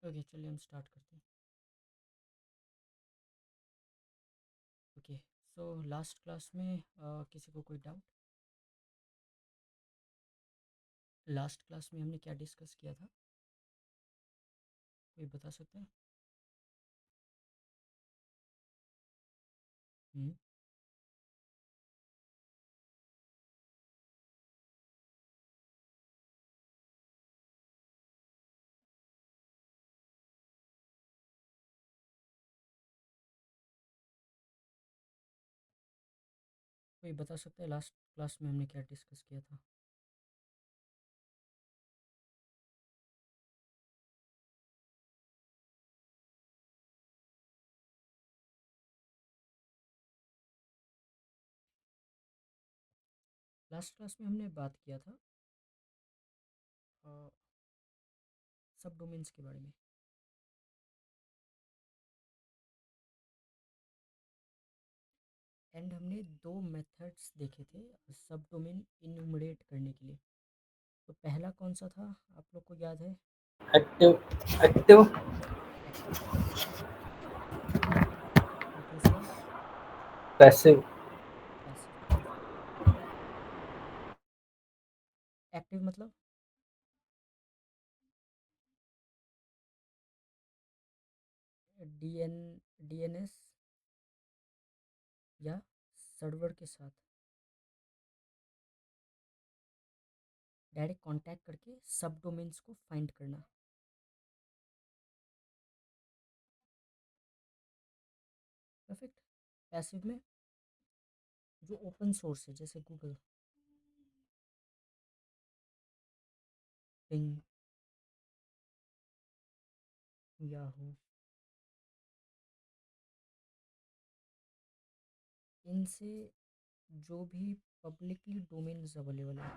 Okay, चलिए हम start करते हैं। ओके, सो लास्ट क्लास में किसी को कोई डाउट? लास्ट क्लास में हमने क्या डिस्कस किया था? कोई बता सकता है? हम्म। कोई बता सकता है लास्ट क्लास में हमने क्या डिस्कस किया था? लास्ट क्लास में हमने बात किया था सब डोमेन्स के बारे में। एंड हमने दो मेथड्स देखे थे सब डोमेन इन्यूमरेट करने के लिए। तो पहला कौन सा था, आप लोग को याद है? Active active active. और दूसरा पैसिव। पैसिव। एक्टिव मतलब डीएनएस या सर्वर के साथ डायरेक्ट कांटेक्ट करके सब डोमेन्स को फाइंड करना। परफेक्ट। पैसिव में जो ओपन सोर्स है जैसे गूगल, पिंग, याहू, इनसे जो भी पब्लिकली डोमेन्स अवेलेबल है,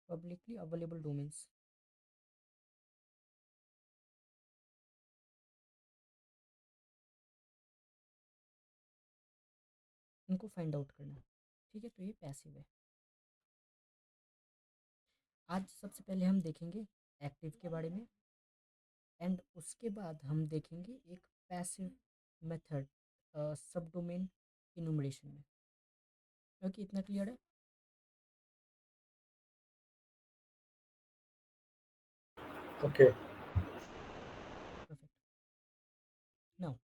पब्लिकली अवेलेबल डोमेन्स, उनको फाइंड आउट करना। ठीक है, तो ये पैसिव है। आज सबसे पहले हम देखेंगे एक्टिव के बारे में, एंड उसके बाद हम देखेंगे एक पैसिव मेथड सब डोमेन इनुमरेशन में। ओके, इतना क्लियर है? ओके। परफेक्ट। नाउ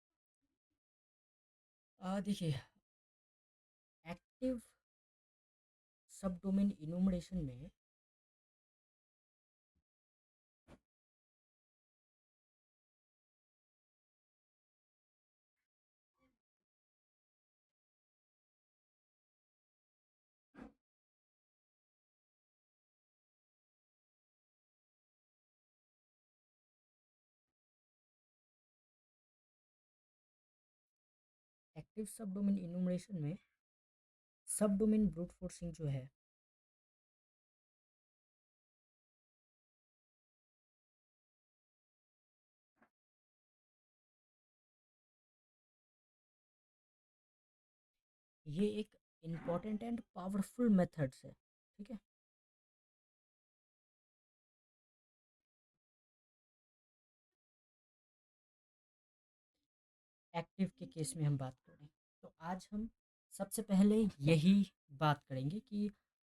देखिए, एक्टिव सब डोमेन इनुमरेशन में एक्टिव सब डोमेन इनुमरेशन में सब डोमेन ब्रूट फोर्सिंग जो है, ये एक इम्पॉर्टेंट एंड पावरफुल मेथड्स है। ठीक है, एक्टिव के केस में हम बात करें तो आज हम सबसे पहले यही बात करेंगे कि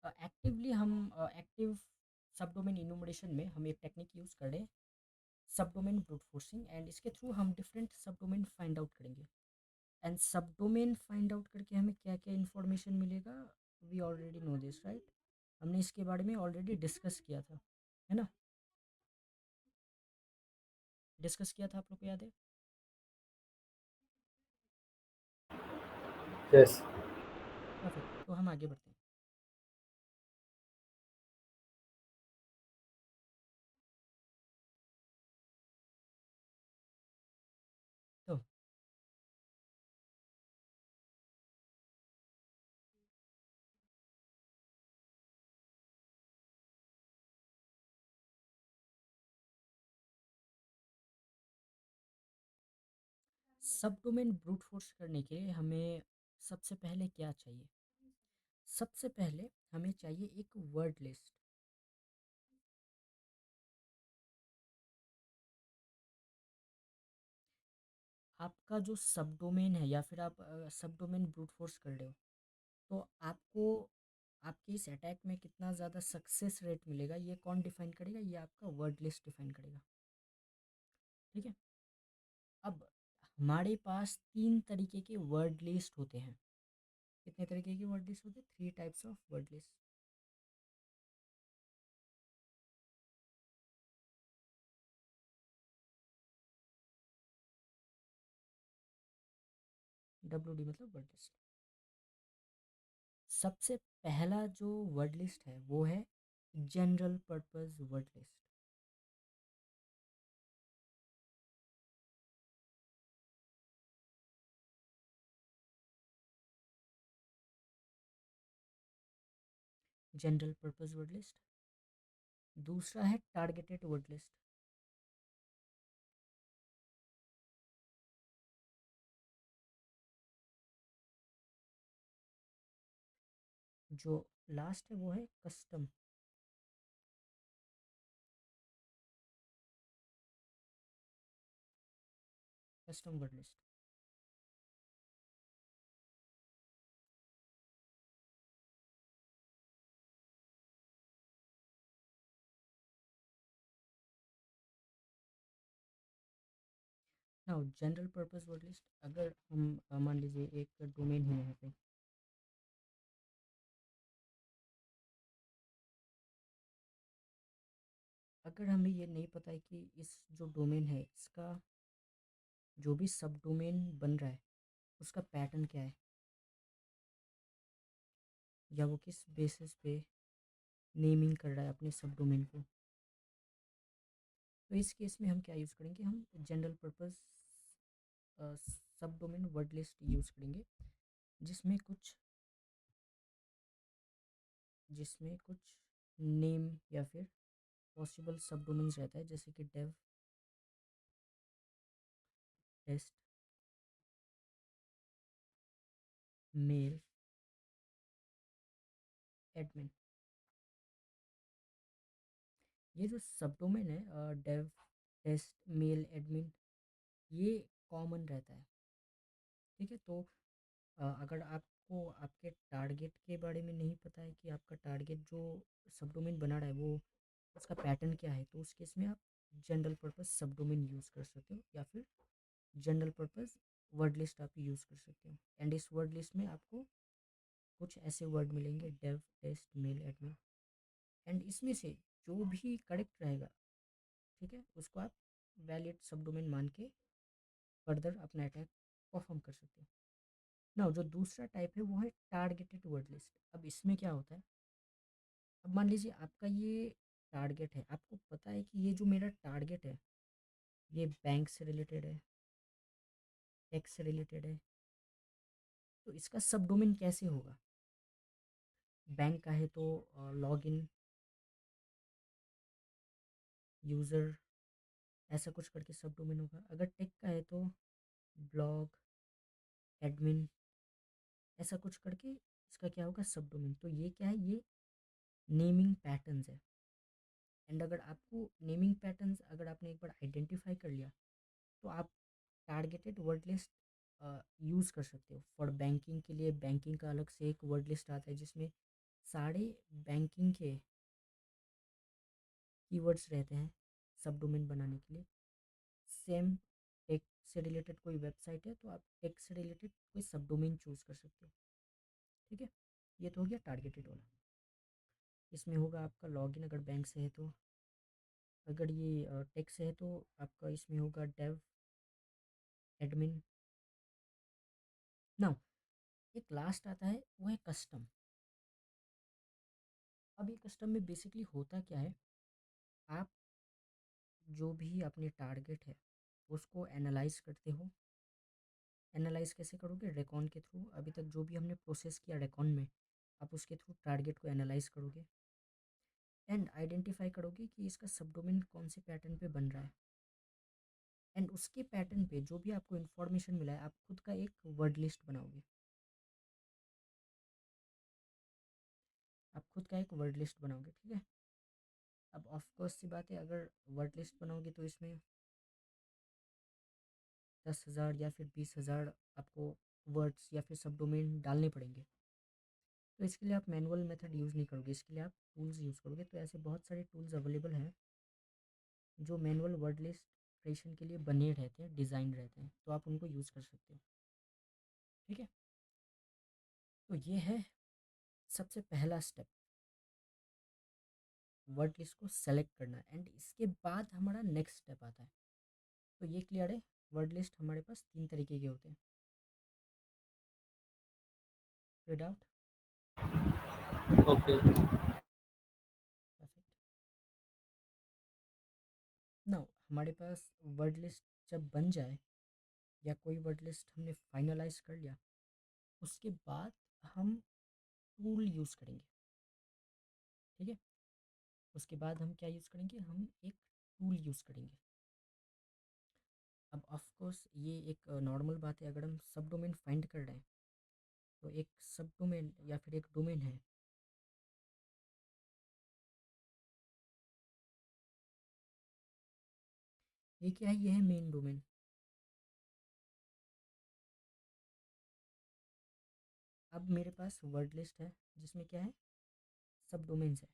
एक्टिवली हम एक्टिव सब डोमेन इनुमरेशन में हम एक टेक्निक यूज़ कर रहे हैं, sub domain brute forcing, and इसके थ्रू हम different sub domain find out करेंगे। And sub domain find out करके हमें क्या क्या इन्फॉर्मेशन मिलेगा, we already know this, right? हमने इसके बारे में ऑलरेडी डिस्कस किया था, है ना? डिस्कस किया था, आप लोग को याद है? यस। परफेक्ट, तो हम आगे बढ़ते हैं। तो सब डोमेन ब्रूट फोर्स करने के लिए हमें सबसे पहले क्या चाहिए? सबसे पहले हमें चाहिए एक वर्ड लिस्ट। आपका जो सब डोमेन है या फिर आप सब डोमेन ब्रूट फोर्स कर रहे हो, तो आपको आपके इस अटैक में कितना ज़्यादा सक्सेस रेट मिलेगा ये कौन डिफाइन करेगा? ये आपका वर्ड लिस्ट डिफाइन करेगा। ठीक है। अब हमारे पास तीन तरीके के वर्ड लिस्ट होते हैं। कितने तरीके की वर्ड लिस्ट होते हैं? 3 types of word list. WD मतलब वर्ड लिस्ट। सबसे पहला जो वर्ड लिस्ट है वो है general purpose word list. General purpose word list. दूसरा है टारगेटेड वर्ड लिस्ट। जो लास्ट है वो है custom word list. Now general purpose word list, अगर हम मान लीजिए एक डोमेन है यहाँ पे, अगर हमें ये नहीं पता है कि इस जो डोमेन है इसका जो भी सब डोमेन बन रहा है उसका पैटर्न क्या है, या वो किस बेसिस पे नेमिंग कर रहा है अपने सब डोमेन को, तो इस केस में हम क्या यूज़ करेंगे? हम जनरल पर्पस सब डोमेन वर्ड लिस्ट यूज़ करेंगे, जिसमें कुछ जिसमें कुछ नेम या फिर पॉसिबल सब डोमेन्स रहता है, जैसे कि डेव, टेस्ट, मेल, एडमिन। ये जो सब डोमेन है डेव, टेस्ट, मेल, एडमिन, ये कॉमन रहता है। ठीक है। तो अगर आपको आपके टारगेट के बारे में नहीं पता है कि आपका टारगेट जो सब डोमेन बना रहा है वो उसका पैटर्न क्या है, तो उस केस में आप जनरल पर्पस सब डोमेन यूज़ कर सकते हो, या फिर जनरल पर्पस वर्ड लिस्ट आप यूज़ कर सकते हो। एंड इस वर्ड लिस्ट में आपको कुछ ऐसे वर्ड मिलेंगे, dev, test, mail, admin, and इसमें से जो भी करेक्ट रहेगा, ठीक है, उसको आप वैलिड सब डोमेन मान के फर्दर अपना अटैक परफॉर्म कर सकते हो। ना जो दूसरा टाइप है वो है टारगेटेड वर्ड लिस्ट। अब इसमें क्या होता है? अब मान लीजिए आपका ये टारगेट है, आपको पता है कि ये जो मेरा टारगेट है ये बैंक से रिलेटेड है, टैक्स से रिलेटेड है, तो इसका सब डोमेन कैसे होगा? बैंक का है तो लॉग इन, यूज़र, ऐसा कुछ करके सब डोमेन होगा। अगर टेक का है तो ब्लॉग, एडमिन, ऐसा कुछ करके इसका क्या होगा? सब डोमेन। तो ये क्या है? ये नेमिंग पैटर्न्स है। एंड अगर आपको नेमिंग पैटर्न्स अगर आपने एक बार आइडेंटिफाई कर लिया, तो आप टारगेटेड वर्ड लिस्ट यूज़ कर सकते हो। फॉर बैंकिंग के लिए बैंकिंग का अलग से एक वर्ड लिस्ट आता है जिसमें सारे बैंकिंग के कीवर्ड्स रहते हैं सब डोमेन बनाने के लिए। सेम टेक से रिलेटेड कोई वेबसाइट है तो आप टेक से रिलेटेड कोई सब डोमेन चूज़ कर सकते हो। ठीक है। ये तो हो गया टारगेटेड वाला। इसमें होगा आपका लॉगिन अगर बैंक से है तो, अगर ये टेक से है तो आपका इसमें होगा डेव, एडमिन। नाउ एक लास्ट आता है वो है कस्टम। अब ये कस्टम में बेसिकली होता क्या है? आप जो भी अपने टारगेट है उसको एनालाइज करते हो। एनालाइज कैसे करोगे? रेकॉन के थ्रू। अभी तक जो भी हमने प्रोसेस किया रेकॉन में, आप उसके थ्रू टारगेट को एनालाइज करोगे एंड आइडेंटिफाई करोगे कि इसका सब डोमेन कौन से पैटर्न पे बन रहा है। एंड उसके पैटर्न पे जो भी आपको इन्फॉर्मेशन मिला है आप खुद का एक वर्ड लिस्ट बनाओगे। आप खुद का एक वर्ड लिस्ट बनाओगे। ठीक है। अब ऑफ कोर्स सी बात है, अगर वर्ड लिस्ट बनाओगे तो इसमें 10,000 या फिर 20,000 आपको वर्ड्स या फिर सब डोमेन डालने पड़ेंगे। तो इसके लिए आप मैनुअल मेथड यूज़ नहीं करोगे, इसके लिए आप टूल्स यूज़ करोगे। तो ऐसे बहुत सारे टूल्स अवेलेबल हैं जो मैनुअल वर्ड लिस्ट क्रिएशन के लिए बने रहते हैं, डिज़ाइन रहते हैं, तो आप उनको यूज़ कर सकते हो। ठीक है, तो ये है सबसे पहला स्टेप, वर्ड लिस्ट को सेलेक्ट करना। एंड इसके बाद हमारा नेक्स्ट स्टेप आता है। तो ये क्लियर है, वर्ड लिस्ट हमारे पास 3 तरीके के होते हैं। कोई डाउट? ओके। परफेक्ट। नाउ हमारे पास वर्ड लिस्ट जब बन जाए या कोई वर्ड लिस्ट हमने फाइनलाइज कर लिया, उसके बाद हम टूल यूज़ करेंगे। ठीक है, उसके बाद हम क्या यूज़ करेंगे, हम एक टूल यूज़ करेंगे। अब ऑफ कोर्स ये एक नॉर्मल बात है, अगर हम सब डोमेन फाइंड कर रहे हैं तो एक सब डोमेन या फिर एक डोमेन है, ये क्या है, ये है मेन डोमेन। अब मेरे पास वर्ड लिस्ट है जिसमें क्या है, सब डोमेन्स है।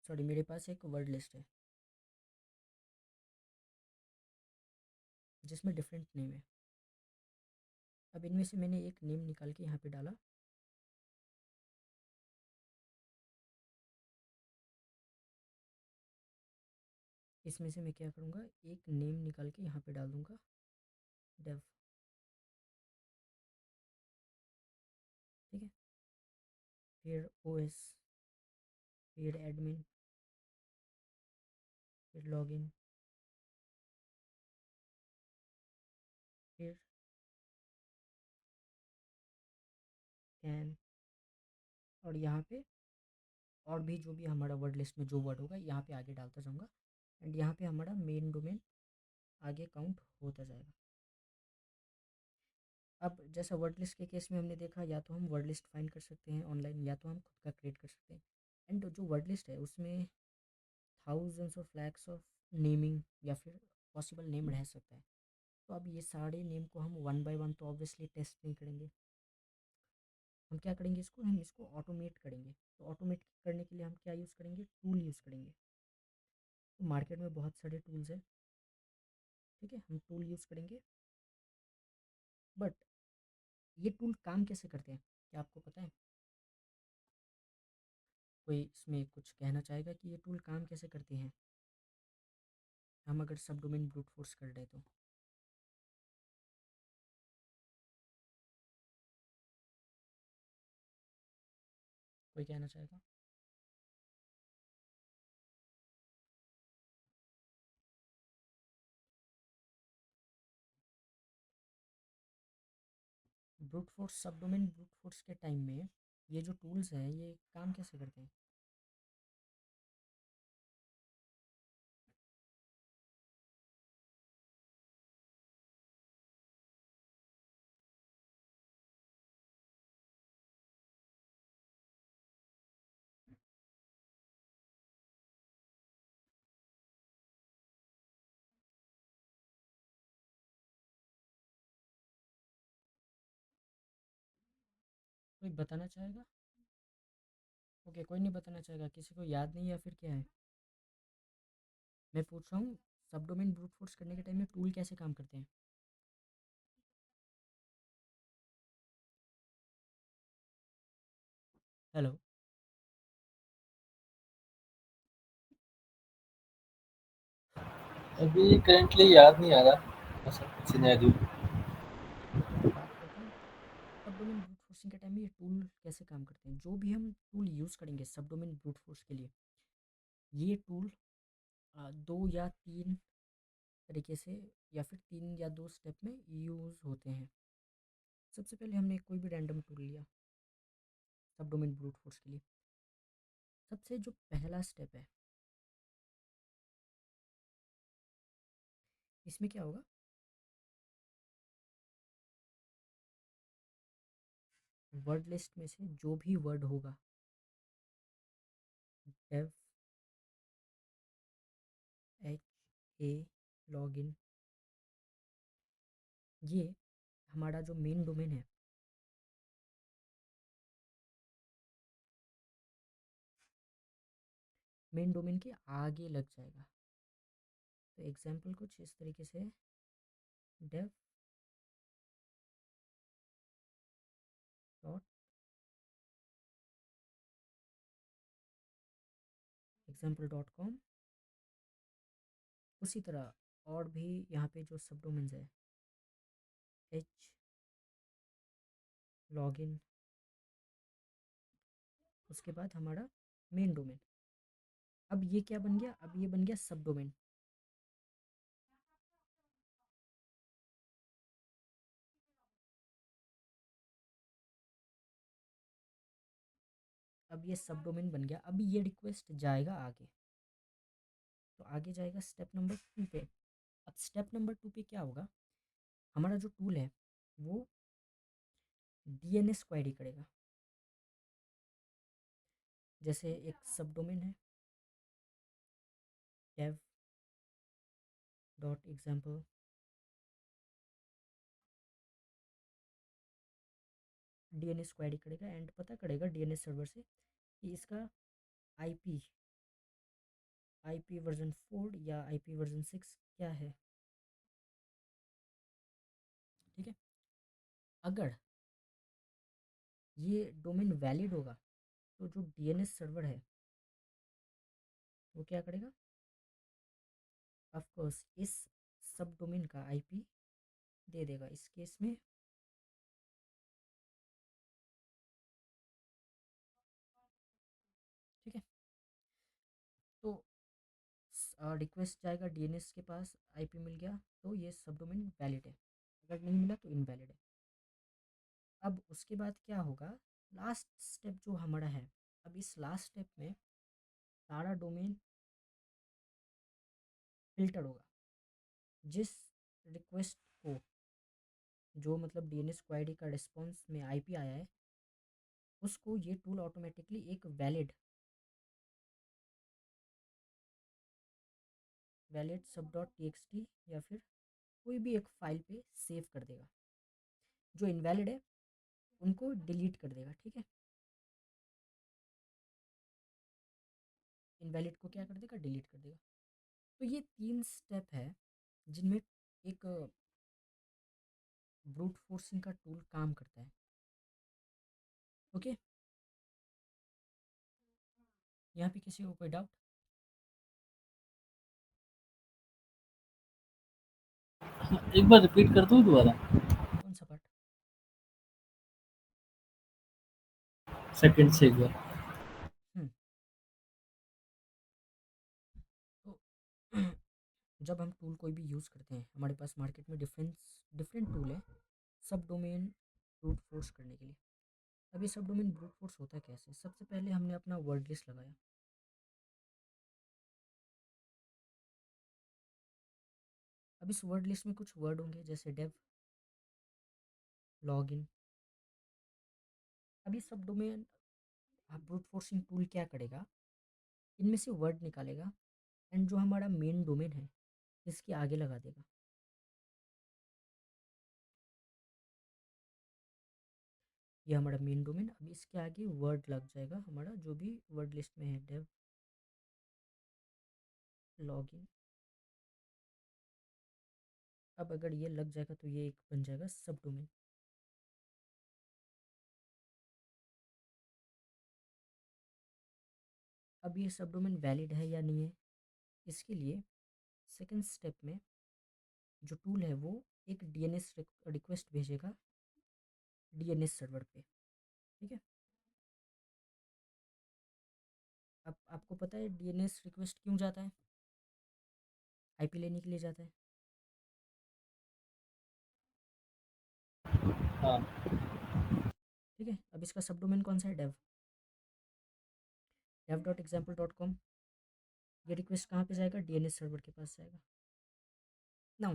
सॉरी, मेरे पास एक वर्ड लिस्ट है जिसमें डिफरेंट नेम है। अब इनमें से मैंने एक नेम निकाल के यहाँ पे डाला। इसमें से मैं क्या करूँगा, एक नेम निकाल के यहाँ पे डाल दूँगा, डेव। ठीक है, फिर ओएस, फिर एडमिन, फिर लॉगिन, फिर कैन, और यहाँ पे और भी जो भी हमारा वर्ड लिस्ट में जो वर्ड होगा यहाँ पे आगे डालता जाऊँगा। एंड यहाँ पे हमारा मेन डोमेन आगे काउंट होता जाएगा। अब जैसा वर्ड लिस्ट के केस में हमने देखा, या तो हम वर्ड लिस्ट फाइंड कर सकते हैं ऑनलाइन, या तो हम खुद का क्रिएट कर सकते हैं। एंड जो वर्ड लिस्ट है उसमें thousands of lakhs of naming या फिर पॉसिबल नेम रह सकता है। तो अब ये सारे नेम को हम वन बाय वन तो ऑब्वियसली टेस्ट नहीं करेंगे। हम क्या करेंगे, इसको हम इसको ऑटोमेट करेंगे। तो ऑटोमेट करने के लिए हम क्या यूज़ करेंगे, टूल यूज़ करेंगे। तो मार्केट में बहुत सारे टूल्स हैं। ठीक है, हम टूल यूज़ करेंगे। बट ये टूल काम कैसे करते हैं, क्या आपको पता है? कोई इसमें कुछ कहना चाहेगा कि ये टूल काम कैसे करते हैं, हम अगर सब डोमेन ब्रूट फोर्स कर रहे तो? कोई कहना चाहेगा? ब्रूट फोर्स, सब डोमेन ब्रूट फोर्स के टाइम में ये जो टूल्स हैं ये काम कैसे करते हैं? कोई बताना चाहेगा? ओके, कोई नहीं बताना चाहेगा, किसी को याद नहीं या फिर क्या है? मैं पूछ रहा हूँ, सब डोमेन ब्रूट फोर्स करने के टाइम में टूल कैसे काम करते हैं? हेलो? अभी करंटली याद नहीं आ रहा ऐसा सिनेरियो। ओके, मैं बात करता हूँ। सब डोमेन ब्रूट फोर्सिंग के टाइम में ये टूल कैसे काम करते हैं, जो भी हम टूल यूज़ करेंगे सब डोमेन ब्रूट फोर्स के लिए, ये टूल दो या तीन तरीके से या फिर तीन या दो स्टेप में यूज़ होते हैं। सबसे पहले हमने कोई भी रैंडम टूल लिया सब डोमेन ब्रूट फोर्स के लिए। सबसे जो पहला स्टेप है, इसमें क्या होगा, वर्ड लिस्ट में से जो भी वर्ड होगा, डेव ए लॉगिन, ये हमारा जो मेन डोमेन है, मेन डोमेन के आगे लग जाएगा। तो एग्जाम्पल कुछ इस तरीके से, dev dot example dot com. उसी तरह और भी यहाँ पे जो सब डोमेन्स है, एच लॉगिन, उसके बाद हमारा मेन डोमेन। अब ये क्या बन गया, अब ये बन गया सब डोमेन। अब ये सब डोमेन बन गया। अब ये रिक्वेस्ट जाएगा आगे, तो आगे जाएगा स्टेप नंबर 2 पे। अब स्टेप नंबर 2 पे क्या होगा, हमारा जो टूल है वो डीएनएस क्वेरी करेगा। जैसे एक सब डोमेन है dev dot example, DNS query करेगा एंड पता करेगा डीएनएस सर्वर से कि इसका आईपी आईपी वर्जन 4 या आईपी वर्जन 6 क्या है। ठीक है, अगर ये डोमेन वैलिड होगा तो जो डीएनएस सर्वर है वो क्या करेगा, ऑफ कोर्स इस सब डोमेन का आईपी दे देगा। इस केस में ठीक है, तो रिक्वेस्ट जाएगा डीएनएस के पास, आईपी मिल गया तो ये सब डोमेन वैलिड है, अगर नहीं मिला तो इनवैलिड है। अब उसके बाद क्या होगा, लास्ट स्टेप जो हमारा है, अब इस लास्ट स्टेप में सारा डोमेन फिल्टर होगा। जिस रिक्वेस्ट को, जो मतलब डीएनएस क्वेरी का रिस्पॉन्स में आईपी आया है, उसको ये टूल ऑटोमेटिकली एक वैलिड सब डॉट टी या फिर कोई भी एक फाइल पे सेव कर देगा। जो इनवैलिड है उनको डिलीट कर देगा। ठीक है, इनवैलिड को क्या कर देगा, डिलीट कर देगा। तो ये 3 स्टेप है जिनमें एक ब्रूट फोर्सिंग का टूल काम करता है। ओके, यहाँ पे किसी को कोई डाउट? एक बार रिपीट कर दो दोबारा। कौन सा पार्ट? सेकंड से एक बार। हम्म तो जब हम टूल कोई भी यूज़ करते हैं, हमारे पास मार्केट में डिफरेंट टूल है सब डोमेन ब्रूट फोर्स करने के लिए। अब ये सब डोमेन ब्रूट फोर्स होता है कैसे? सबसे पहले हमने अपना वर्ड लिस्ट लगाया। अब इस वर्ड लिस्ट में कुछ वर्ड होंगे जैसे डेव, लॉगिन। अब ये सब डोमेन ब्रूट फोर्सिंग टूल क्या करेगा, इनमें से वर्ड निकालेगा एंड जो हमारा मेन डोमेन है इसके आगे लगा देगा। ये हमारा मेन डोमेन, अब इसके आगे वर्ड लग जाएगा हमारा जो भी वर्ड लिस्ट में है, डेव लॉगिन। अब अगर ये लग जाएगा तो ये एक बन जाएगा सब डोमेन। अब ये सब डोमेन वैलिड है या नहीं है, इसके लिए सेकंड स्टेप में जो टूल है वो एक डीएनएस रिक्वेस्ट भेजेगा डीएनएस सर्वर पे। ठीक है, अब आपको पता है डीएनएस रिक्वेस्ट क्यों जाता है? आईपी लेने के लिए जाता है। हाँ। ठीक है, अब इसका सब डोमेन कौन सा है, dev dot example dot com. ये रिक्वेस्ट कहाँ पे जाएगा, डीएनएस सर्वर के पास जाएगा ना।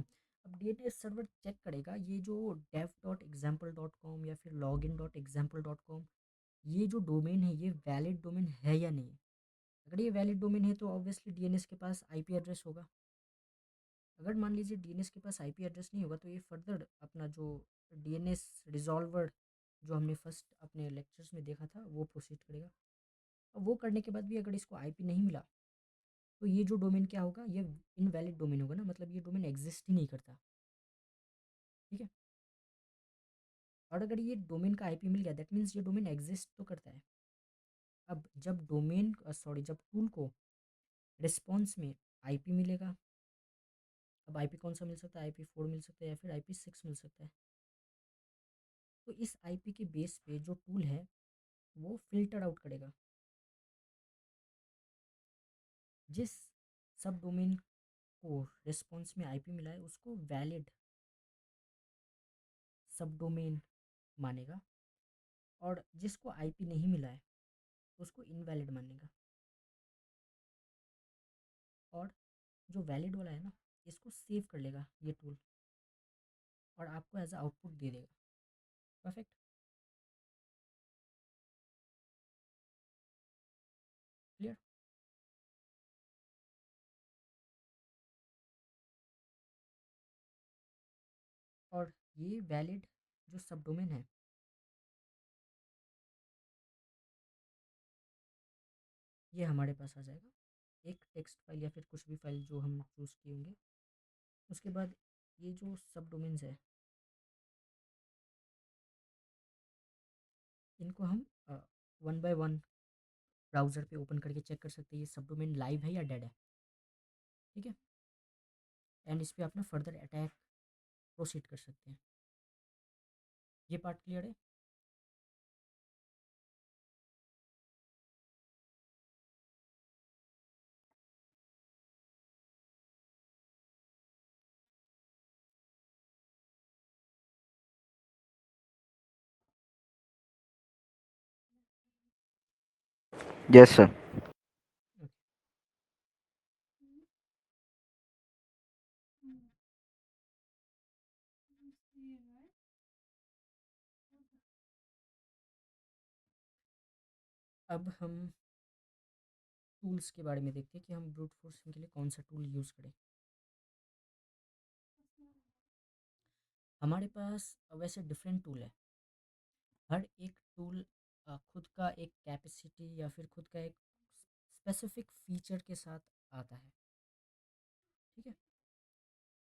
अब डीएनएस सर्वर चेक करेगा ये जो dev dot example dot com या फिर login dot example dot com, ये जो डोमेन है ये वैलिड डोमेन है या नहीं। अगर ये वैलिड डोमेन है तो ऑब्वियसली डीएनएस के पास आईपी एड्रेस होगा। अगर मान लीजिए डीएनएस के पास आईपी एड्रेस नहीं होगा तो ये फर्दर अपना जो डीएनएस रिजॉल्वर जो हमने फर्स्ट अपने लेक्चर्स में देखा था वो प्रोसीड करेगा। अब वो करने के बाद भी अगर इसको आईपी नहीं मिला तो ये जो डोमेन क्या होगा, ये इनवैलिड डोमेन होगा ना, मतलब ये डोमेन एग्जिस्ट ही नहीं करता। ठीक है। और अगर ये डोमेन का आईपी मिल गया दैट मीन्स ये डोमेन एग्जिस्ट तो करता है। अब जब जब टूल को रिस्पॉन्स में आईपी मिलेगा, अब आईपी कौन सा मिल सकता है, IP4 मिल सकता है या फिर IP6 मिल सकता है। तो इस आईपी के बेस पे जो टूल है वो फिल्टर आउट करेगा जिस सब डोमेन को रिस्पॉन्स में आईपी मिला है उसको वैलिड सब डोमेन मानेगा, और जिसको आईपी नहीं मिला है उसको इनवैलिड मानेगा। और जो वैलिड वाला है ना, इसको सेव कर लेगा ये टूल और आपको एज अ आउटपुट दे देगा। परफेक्ट। क्लियर। और ये वैलिड जो सब डोमेन है ये हमारे पास आ जाएगा एक टेक्स्ट फाइल या फिर कुछ भी फाइल जो हम चूज़ किए होंगे। उसके बाद ये जो सब डोमेन्स है इनको हम वन बाय वन ब्राउज़र पे ओपन करके चेक कर सकते हैं ये सब डोमेन लाइव है या डेड है। ठीक है। एंड इस पर अपना फर्दर अटैक प्रोसीड कर सकते हैं। ये पार्ट क्लियर है। Yes, sir. ओके। अब हम टूल्स के बारे में देखते हैं कि हम ब्रूट फोर्सिंग के लिए कौन सा टूल यूज़ करें। हमारे पास वैसे डिफरेंट टूल है। हर एक टूल खुद का एक कैपेसिटी या फिर खुद का एक स्पेसिफिक फीचर के साथ आता है। ठीक है।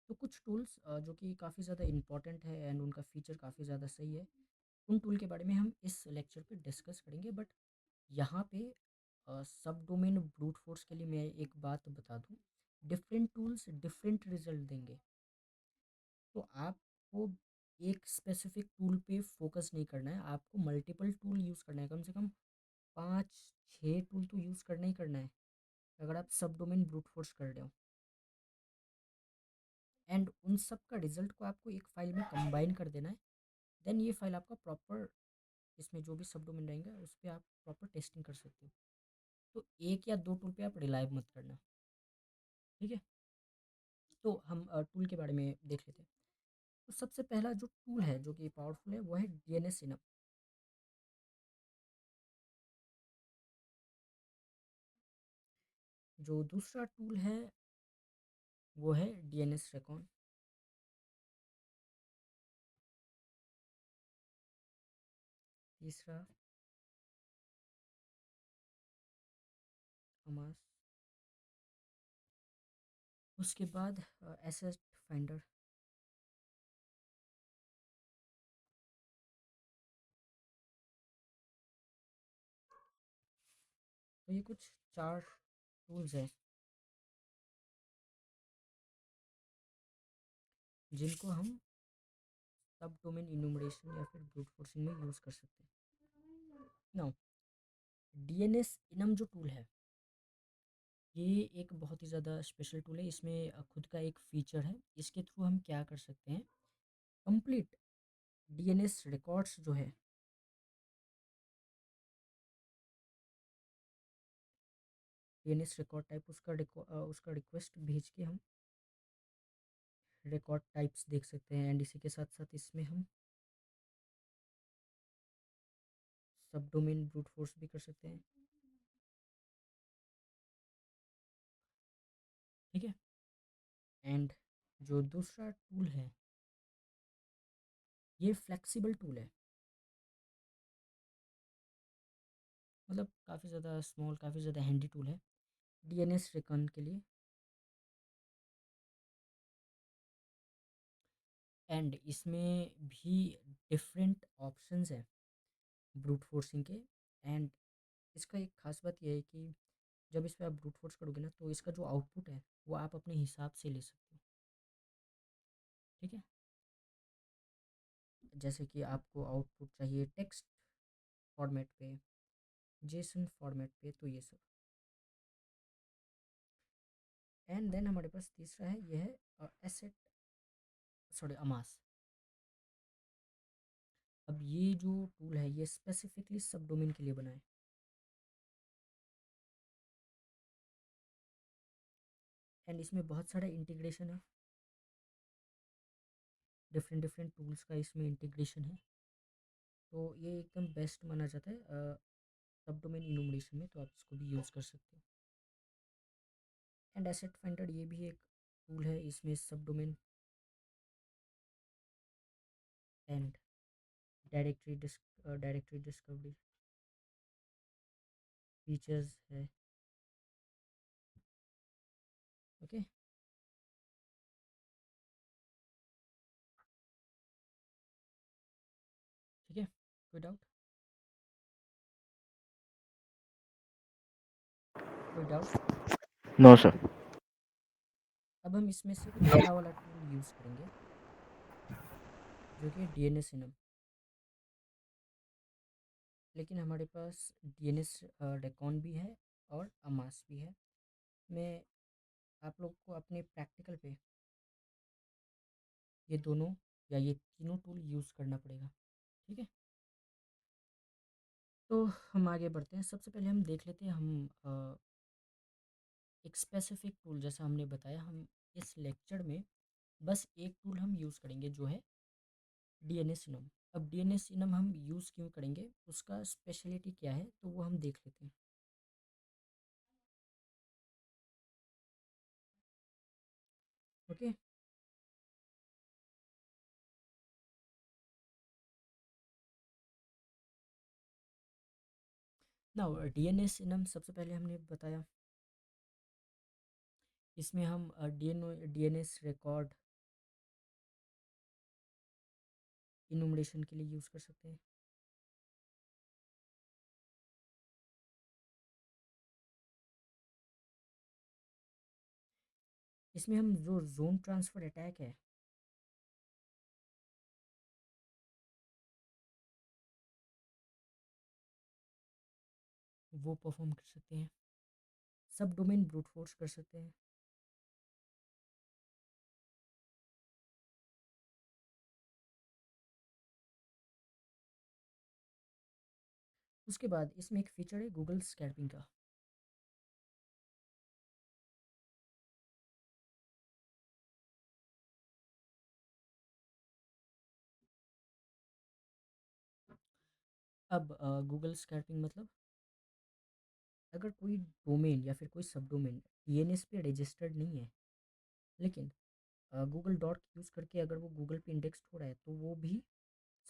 तो कुछ टूल्स जो कि काफ़ी ज़्यादा इंपॉर्टेंट है एंड उनका फीचर काफ़ी ज़्यादा सही है, उन टूल के बारे में हम इस लेक्चर पे डिस्कस करेंगे। बट यहाँ पे सब डोमेन ब्रूट फोर्स के लिए मैं एक बात बता दूँ, डिफरेंट टूल्स डिफरेंट रिजल्ट देंगे। तो आपको एक स्पेसिफिक टूल पे फोकस नहीं करना है, आपको मल्टीपल टूल यूज़ करना है, कम से कम 5-6 टूल तो यूज़ करना ही करना है अगर आप सब डोमेन ब्रूट फोर्स कर रहे हो। एंड उन सब का रिजल्ट को आपको एक फाइल में कंबाइन कर देना है। देन ये फाइल आपका प्रॉपर, इसमें जो भी सब डोमेन रहेंगे उस पर आप प्रॉपर टेस्टिंग कर सकते हो। तो एक या दो टूल पे आप रिलाई मत करना। ठीक है। तो हम टूल के बारे में देख लेते हैं। तो सबसे पहला जो टूल है जो कि पावरफुल है वो है डीएनएस इनम। जो दूसरा टूल है वो है डीएनएस रेकॉन। तीसरा हमास। उसके बाद एसेट फाइंडर। तो ये कुछ 4 टूल्स हैं जिनको हम सब डोमेन इनूमरेशन या फिर ब्रूट फोर्सिंग में यूज़ कर सकते हैं। नाउ डीएनएस इनम जो टूल है ये एक बहुत ही ज़्यादा स्पेशल टूल है। इसमें खुद का एक फीचर है, इसके थ्रू हम क्या कर सकते हैं, कंप्लीट डीएनएस रिकॉर्ड्स जो है, डीएनएस रिकॉर्ड टाइप उसका रिक्वेस्ट भेज के हम रिकॉर्ड टाइप्स देख सकते हैं। एंड इसी के साथ साथ इसमें हम सब डोमेन ब्रूट फोर्स भी कर सकते हैं। ठीक है। एंड जो दूसरा टूल है ये फ्लेक्सिबल टूल है, मतलब काफ़ी ज़्यादा स्मॉल, काफ़ी ज़्यादा हैंडी टूल है डीएनएस रिकॉन के लिए। एंड इसमें भी डिफरेंट ऑप्शंस हैं ब्रूट फोर्सिंग के। एंड इसका एक ख़ास बात यह है कि जब इस पे आप ब्रूट फोर्स करोगे ना तो इसका जो आउटपुट है वो आप अपने हिसाब से ले सकते हो। ठीक है, जैसे कि आपको आउटपुट चाहिए टेक्स्ट फॉर्मेट पे, जेसन फॉर्मेट पे, तो ये सब। एंड देन हमारे पास तीसरा है, यह है एसेट, सॉरी, अमास। अब ये जो टूल है ये स्पेसिफिकली सब डोमेन के लिए बना है। एंड इसमें बहुत सारा इंटीग्रेशन है, डिफरेंट डिफरेंट टूल्स का इसमें इंटीग्रेशन है। तो ये एकदम बेस्ट माना जाता है सब डोमेन इनोमिनेशन में, तो आप इसको भी यूज़ कर सकते हो। एंड एसेट फाइंडर ये भी एक टूल है, इसमें सब domain and directory discovery features है। ओके, ठीक है, कोई डाउट? कोई डाउट? No sir. अब हम इसमें से पहला वाला टूल यूज़ करेंगे जो कि डीएनएस इनम। लेकिन हमारे पास डीएनएस डेकॉन भी है और अमास भी है। मैं आप लोग को अपने प्रैक्टिकल पे ये दोनों या ये तीनों टूल यूज़ करना पड़ेगा। ठीक है, तो हम आगे बढ़ते हैं। सबसे पहले हम देख लेते हैं, हम एक स्पेसिफिक टूल, जैसा हमने बताया, हम इस लेक्चर में बस एक टूल हम यूज़ करेंगे जो है डीएनएस इनम। अब डीएनएस इनम हम यूज़ क्यों करेंगे, उसका स्पेशलिटी क्या है, तो वो हम देख लेते हैं। ओके, नाउ डीएनएस इनम सबसे पहले हमने बताया, इसमें हम डीएनएस रिकॉर्ड इनुमरेशन के लिए यूज़ कर सकते हैं। इसमें हम जो जोन ट्रांसफ़र अटैक है वो परफॉर्म कर सकते हैं, सब डोमेन ब्रूट फोर्स कर सकते हैं। उसके बाद इसमें एक फीचर है गूगल स्कैल्पिंग का। अब गूगल स्कैल्पिंग मतलब, अगर कोई डोमेन या फिर कोई सब डोमेन डीएनएस पे रजिस्टर्ड नहीं है, लेकिन गूगल डॉट यूज़ करके अगर वो गूगल पे इंडेक्स हो रहा है, तो वो भी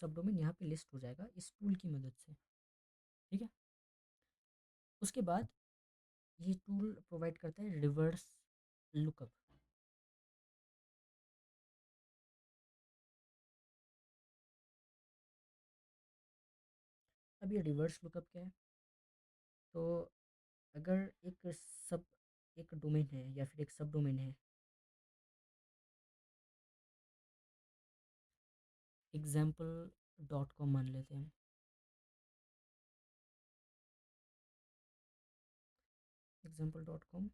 सब डोमेन यहाँ पे लिस्ट हो जाएगा इस टूल की मदद से। ठीक है, उसके बाद ये टूल प्रोवाइड करता है रिवर्स लुकअप। अब ये रिवर्स लुकअप क्या है, तो अगर सब एक डोमेन है या फिर एक सब डोमेन है, एग्जाम्पल डॉट कॉम मान लेते हैं, एग्जाम्पल डॉट कॉम।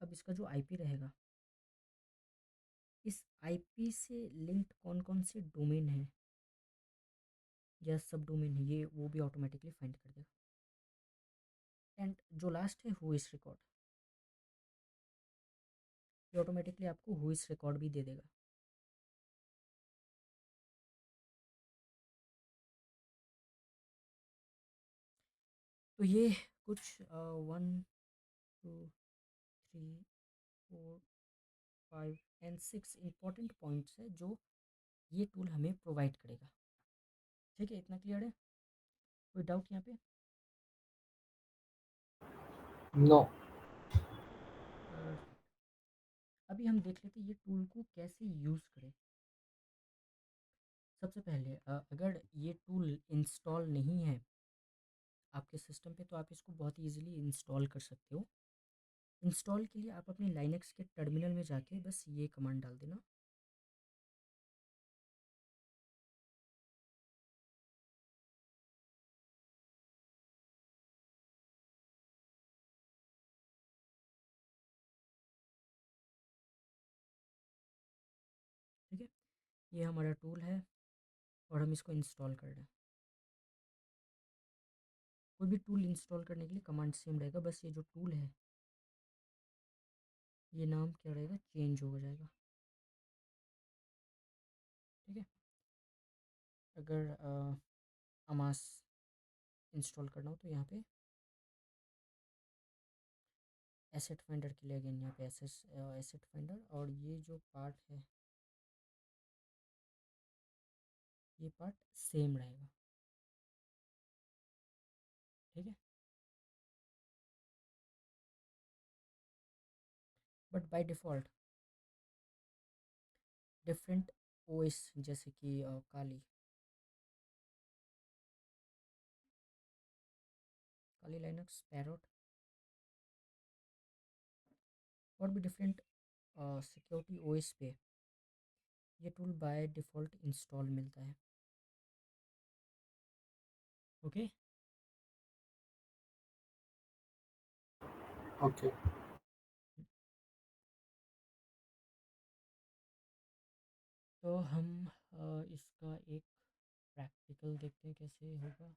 अब इसका जो आईपी रहेगा, इस आईपी से लिंक्ड कौन कौन से डोमेन है या सब डोमेन है, ये वो भी ऑटोमेटिकली फाइंड कर देगा। एंड जो लास्ट है हु इस रिकॉर्ड, ये ऑटोमेटिकली आपको हु इस रिकॉर्ड भी दे देगा। तो ये कुछ one two, three, four, five and six important points है जो ये टूल हमें प्रोवाइड करेगा। ठीक है, इतना क्लियर है? कोई डाउट यहाँ पे? नो। परफेक्ट। अभी हम देख लेते हैं ये टूल को कैसे यूज़ करें। सबसे पहले अगर ये टूल इंस्टॉल नहीं है आपके सिस्टम पे तो आप इसको बहुत ईजिली इंस्टॉल कर सकते हो। इंस्टॉल के लिए आप अपने लाइनक्स के टर्मिनल में जाके बस ये कमांड डाल देना, ठीक है? ये हमारा टूल है और हम इसको इंस्टॉल कर रहे हैं। कोई भी टूल इंस्टॉल करने के लिए कमांड सेम रहेगा, बस ये जो टूल है ये नाम क्या रहेगा, चेंज हो जाएगा। ठीक है? अगर अमास इंस्टॉल करना हो तो यहाँ पे एसेट फाइंडर के लिए अगेन यहाँ पे एसेट फाइंडर, और ये जो पार्ट है ये पार्ट सेम रहेगा। ठीक है? But by default different OS जैसे कि काली लाइनक्स, पैरोट और भी डिफरेंट सिक्योरिटी ओएस पे ये टूल बाय डिफ़ॉल्ट इंस्टॉल मिलता है। ओके? ओके। तो हम इसका एक प्रैक्टिकल देखते हैं कैसे होगा।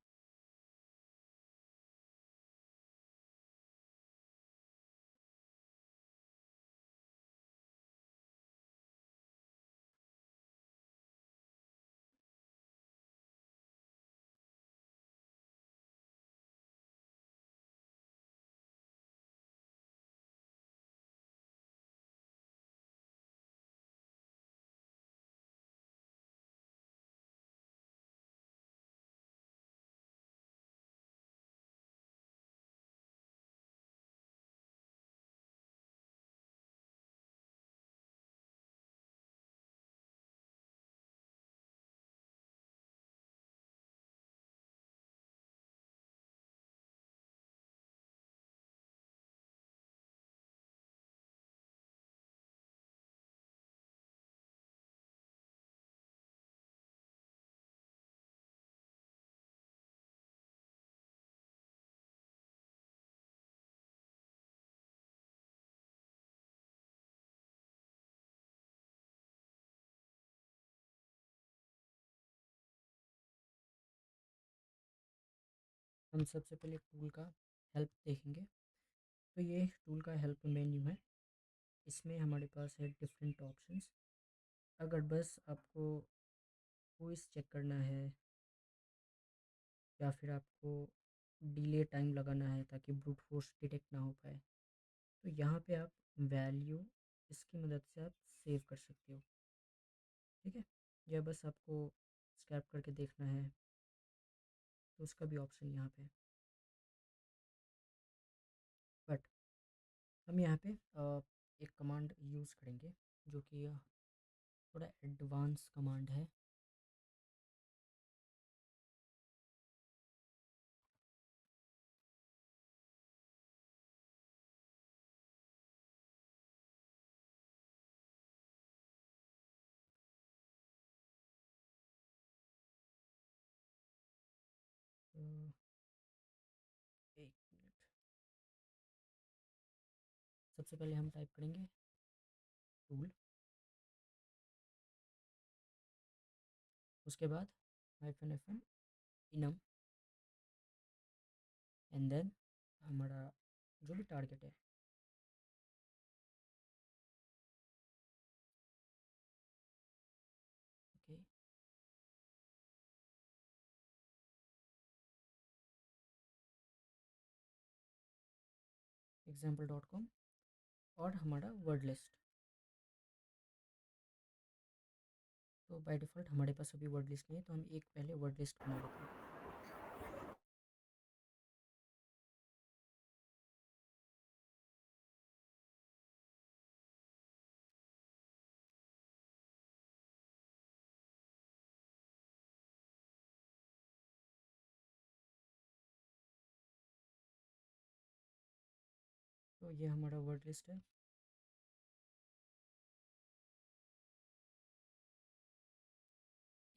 हम सबसे पहले टूल का हेल्प देखेंगे। तो ये टूल का हेल्प मेन्यू है, इसमें हमारे पास है डिफरेंट ऑप्शंस। अगर बस आपको वॉइस चेक करना है या फिर आपको डिले टाइम लगाना है ताकि ब्रूट फोर्स डिटेक्ट ना हो पाए तो यहाँ पे आप वैल्यू इसकी मदद से आप सेव कर सकते हो। ठीक है? या बस आपको स्क्रैप करके देखना है तो उसका भी ऑप्शन यहाँ पे है। बट हम यहाँ पे एक कमांड यूज़ करेंगे जो कि थोड़ा एडवांस कमांड है। तो एक मिनट, सबसे पहले हम टाइप करेंगे टूल, उसके बाद -FN इनम एंड देन हमारा जो भी टारगेट है ओके। example.com और हमारा वर्ड लिस्ट। तो बाय डिफ़ॉल्ट हमारे पास अभी वर्ड लिस्ट नहीं है, तो हम एक पहले वर्ड लिस्ट बना लेते हैं। तो ये हमारा वर्ड लिस्ट है।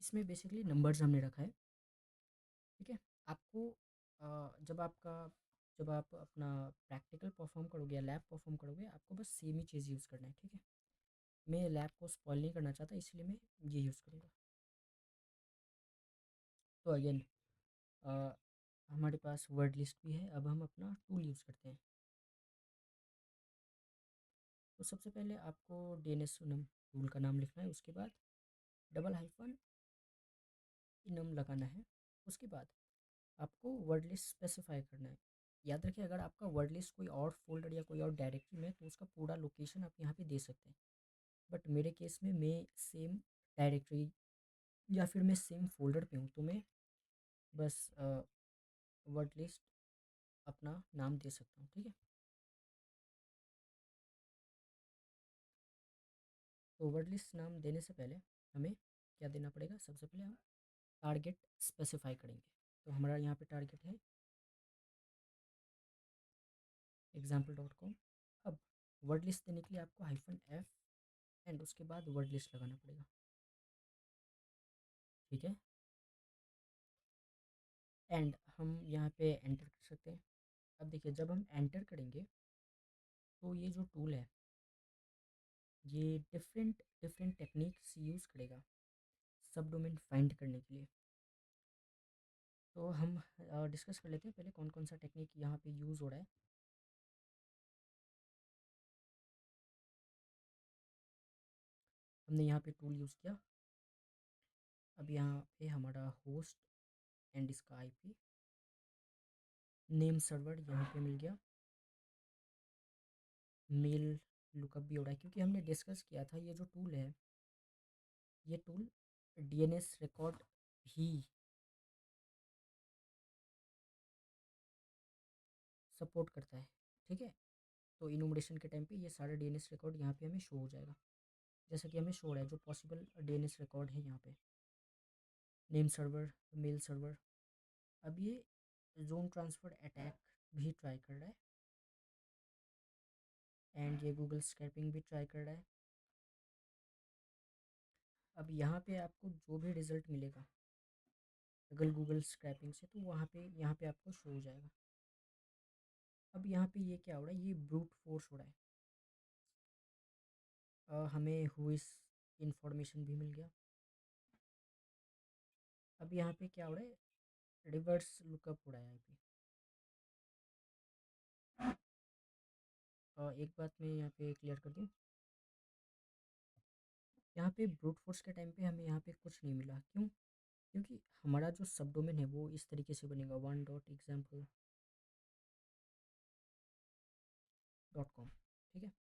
इसमें बेसिकली नंबर्स हमने रखा है, ठीक है। आपको जब आप अपना प्रैक्टिकल परफॉर्म करोगे या लैब परफॉर्म करोगे, आपको बस सेम ही चीज़ यूज़ करना है, ठीक है। मैं लैब को स्पॉइल नहीं करना चाहता, इसलिए मैं ये यूज़ करूँगा। तो अगेन हमारे पास वर्ड लिस्ट भी है। अब हम अपना टूल यूज़ करते हैं। तो सबसे पहले आपको DNS सुनम टूल का नाम लिखना है, उसके बाद डबल हाइफन इनम लगाना है। उसके बाद आपको वर्ड लिस्ट स्पेसिफाई करना है। याद रखिए, अगर आपका वर्ड लिस्ट कोई और फोल्डर या कोई और डायरेक्टरी में है, तो उसका पूरा लोकेशन आप यहाँ पे दे सकते हैं। बट मेरे केस में मैं सेम डायरेक्टरी या फिर मैं सेम फोल्डर पे हूँ, तो मैं बस वर्ड लिस्ट अपना नाम दे सकता हूँ, ठीक है। तो वर्ड लिस्ट नाम देने से पहले हमें क्या देना पड़ेगा? सबसे पहले हम टारगेट स्पेसिफाई करेंगे। तो हमारा यहाँ पे टारगेट है example.com। अब वर्ड लिस्ट देने के लिए आपको -f एंड उसके बाद वर्ड लिस्ट लगाना पड़ेगा, ठीक है। एंड हम यहाँ पे एंटर कर सकते हैं। अब देखिए, जब हम एंटर करेंगे तो ये जो टूल है, ये डिफरेंट डिफरेंट टेक्निक्स यूज़ करेगा सब डोमेन फाइंड करने के लिए। तो हम डिस्कस कर लेते हैं पहले कौन कौन सा टेक्निक यहाँ पे यूज़ हो रहा है। हमने यहाँ पे टूल यूज़ किया। अब यहाँ पे हमारा होस्ट एंड इसका आईपी, नेम सर्वर यहाँ पे मिल गया। मेल लुकअप भी हो रहा है, क्योंकि हमने डिस्कस किया था ये जो टूल है, ये टूल डीएनएस रिकॉर्ड भी सपोर्ट करता है, ठीक है। तो इनोमरेशन के टाइम पे ये सारा डीएनएस रिकॉर्ड यहाँ पे हमें शो हो जाएगा, जैसा कि हमें शो हो रहा है जो पॉसिबल डीएनएस रिकॉर्ड है यहाँ पे। Name server, mail server. अब ये जोन ट्रांसफ़र अटैक भी ट्राई कर रहा है, एंड ये गूगल स्कैपिंग भी ट्राई कर रहा है। अब यहाँ पे आपको जो भी रिज़ल्ट मिलेगा अगर गूगल स्क्रैपिंग से, तो वहाँ पे यहाँ पे आपको शो हो जाएगा। अब यहाँ पे ये क्या हो रहा है? ये ब्रूट फोर्स हो रहा है। हमें हुइस इंफॉर्मेशन भी मिल गया। अब यहाँ पे क्या हो रहा है? रिवर्स लुकअप हो रहा है आईपी। एक बात मैं यहाँ पे क्लियर कर दूँ, यहाँ पे ब्रूट फोर्स के टाइम पे हमें यहाँ पे कुछ नहीं मिला। क्यों? क्योंकि हमारा जो सब डोमेन है वो इस तरीके से बनेगा 1.example.com, ठीक है।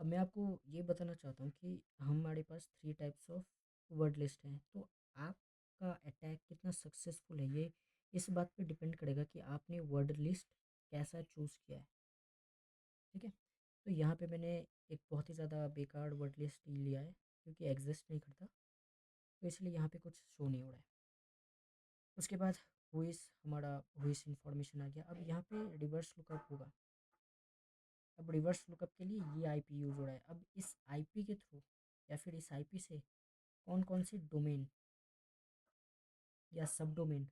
अब मैं आपको ये बताना चाहता हूँ कि हमारे पास 3 टाइप्स ऑफ वर्ड लिस्ट हैं। तो आपका अटैक कितना सक्सेसफुल है, ये इस बात पे डिपेंड करेगा कि आपने वर्ड लिस्ट कैसा चूज़ किया है, ठीक है। तो यहाँ पे मैंने एक बहुत ही ज़्यादा बेकार वर्ड लिस्ट लिया है, क्योंकि एग्जिस्ट नहीं करता, तो इसलिए यहाँ पे कुछ शो नहीं हो रहा है। उसके बाद हमारा हुइस इंफॉर्मेशन आ गया। अब यहाँ पे रिवर्स लुकअप होगा। अब रिवर्स लुकअप के लिए ये आईपी यूज़ हो रहा है। अब इस आईपी के थ्रू या फिर इस आईपी से कौन कौन से डोमेन या सब डोमेन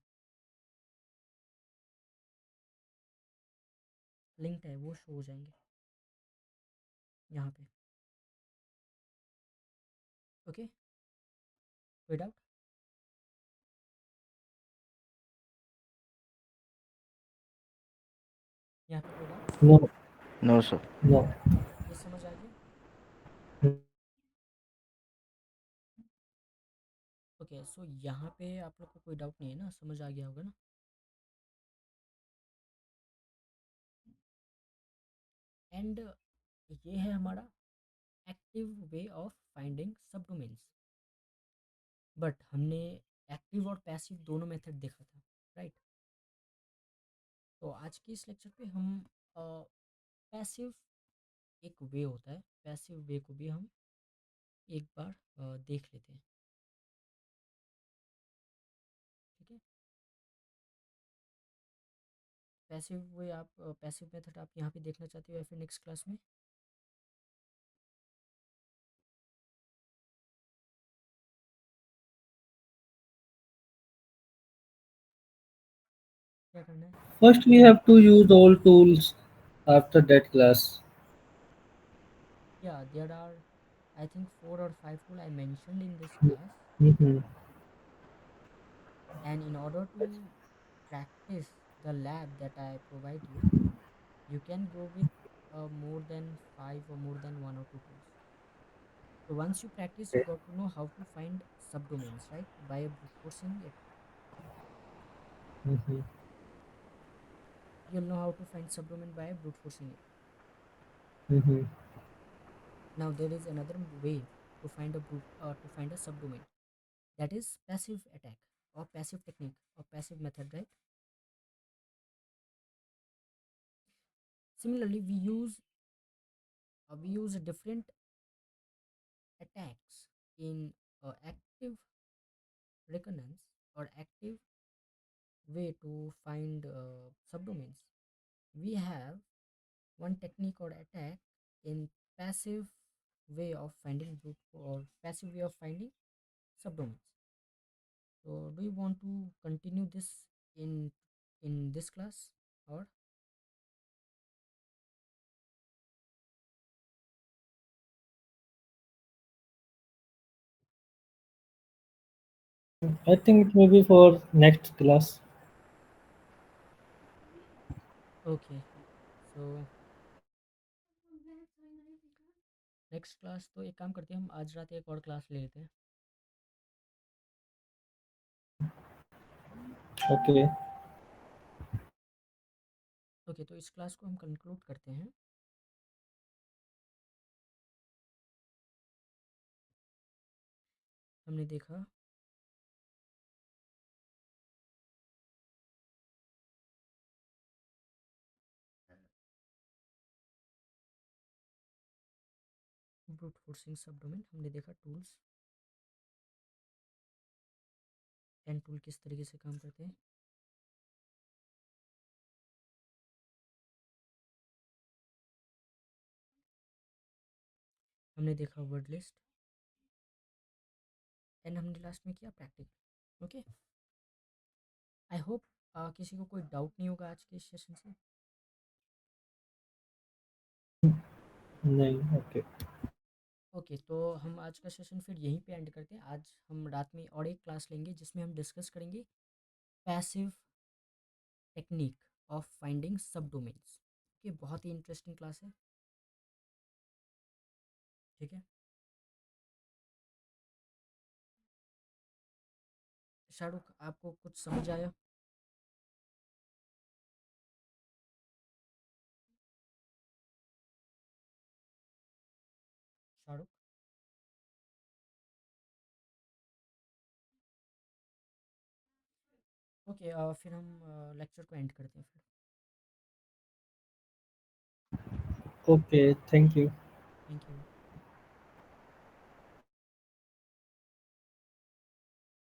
लिंक्ड है वो शो हो जाएंगे यहाँ पे, ओके। कोई डाउट? यहाँ पे कोई doubt? No no sir. No. ये समझ आ गया? ओके, सो यहाँ पे आप लोग को कोई डाउट नहीं है ना? समझ आ गया होगा ना? एंड ये है हमारा एक्टिव वे ऑफ फाइंडिंग सब डोमेन्स। बट हमने एक्टिव और पैसिव दोनों मेथड देखा था, राइट? तो आज के इस लेक्चर पे हम पैसिव एक वे होता है, पैसिव वे को भी हम एक बार देख लेते हैं, ठीक है? पैसिव वे आप पैसिव मेथड आप यहाँ पे देखना चाहते हो या फिर नेक्स्ट क्लास में क्या करना है? First, we have to use all tools after that class. Yeah, there are, I think, 4 or 5 tools I mentioned in this class. Mm-hmm. And in order to practice the lab that I provide you, you can go with more than five or more than one or two tools. So once you practice, you got to know how to find subdomains, right? By brute forcing it, Mm-hmm. you'll know how to find subdomain by brute forcing it. Mm-hmm. Now there is another way to find a subdomain, that is passive attack or passive technique or passive method, right? Similarly, we use different attacks in active recurrence or active way to find subdomains. We have one technique or attack in passive way of finding group or passive way of finding subdomains. So do you want to continue this in this class, or I think it may be for next class. okay? So next class तो एक काम करते हैं, हम आज रात एक और क्लास ले लेते हैं। Okay. ओके, तो इस क्लास को हम कंक्लूड करते हैं। हमने देखा ब्रूट फोर्सिंग सब डोमेन, हमने देखा टूल्स, 10 टूल किस तरीके से काम करते हैं। हमने देखा वर्ड लिस्ट, एंड हमने लास्ट में किया प्रैक्टिकल। ओके, आई होप किसी को कोई डाउट नहीं होगा आज के इस सेशन से। नहीं, okay. ओके, तो हम आज का सेशन फिर यहीं पे एंड करते हैं। आज हम रात में और एक क्लास लेंगे जिसमें हम डिस्कस करेंगे पैसिव टेक्निक ऑफ फाइंडिंग सब डोमेन्स। ओके, बहुत ही इंटरेस्टिंग क्लास है, ठीक है? शाहरुख, आपको कुछ समझ आया? शाहरुख, ओके, फिर हम लेक्चर को एंड करते हैं फिर। Okay, thank you.